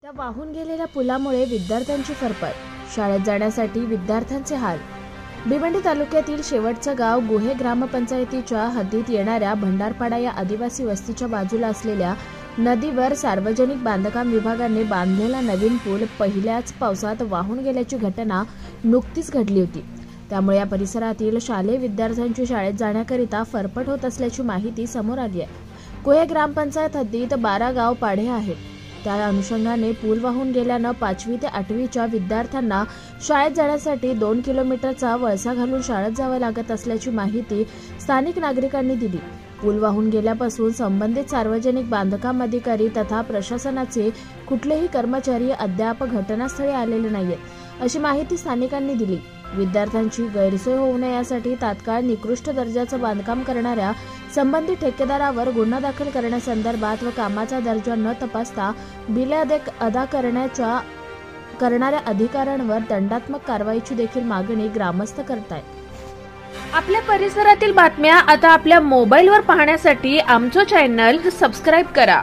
त्या वाहून गेलेल्या पुलामुळे विद्यार्थ्यांची फरफट, शाळेत जाण्यासाठी विद्यार्थ्यांचे हाल। भिवंडी तालुक्यातील शेवटचं गाव गुहे ग्रामपंचायतीच्या हद्दीत येणाऱ्या भंडारपाडा या आदिवासी वस्तीच्या बाजूला असलेल्या नदीवर सार्वजनिक बांधकाम विभागाने बांधलेला नवीन पूल पहिल्याच पावसात वाहून गेल्याची घटना नुकतीच घडली होती। त्यामुळे या परिसरातील शालेय विद्यार्थ्यांची शाळेत जाण्याकरिता फरफट होत असल्याची माहिती समोर आली आहे। गुहे ग्रामपंचायत हद्दीत 12 गाव पाढे आहेत। त्या अनुषंगाने पूल वाहून गेल्यानं 5वी ते 8वीच्या विद्यार्थ्यांना शाळेत जाण्यासाठी 2 किलोमीटरचा वळसा घालून शाळेत जावं लागत असल्याची माहिती स्थानिक नागरिकांनी दिली। पूल वाहून गेल्यापासून संबंधित सार्वजनिक बांधकाम अधिकारी तथा प्रशासनाचे कुठलेही कर्मचारी अद्याप घटनास्थळी आलेले नाहीत, अशी माहिती स्थानिकांनी दिली। विद्यार्थ्यांची गैरसोय होऊ नये यासाठी तात्काळ निकृष्ट दर्जाचं बांधकाम करणाऱ्या संबंधित ठेकेदारावर गुन्हा दाखल करण्यासंदर्भात व कामाचा दर्जा न तपासता बिले अदा करणाऱ्या अधिकाऱ्यांवर दंडात्मक कारवाईची देखील मागणी ग्रामस्थ करतायत। आपल्या परिसरातील बातम्या आता आपल्या मोबाईलवर पाहण्यासाठी आमचं चॅनल सबस्क्राईब करा।